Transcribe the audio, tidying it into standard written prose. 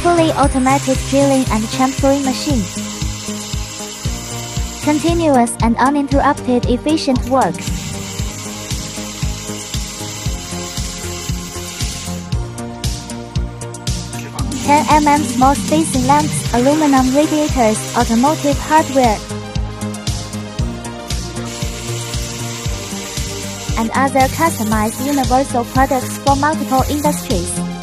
fully automatic drilling and chamfering machine. Continuous and uninterrupted efficient work. 10 mm small spacing lamps, aluminum radiators, automotive hardware, and other customized universal products for multiple industries.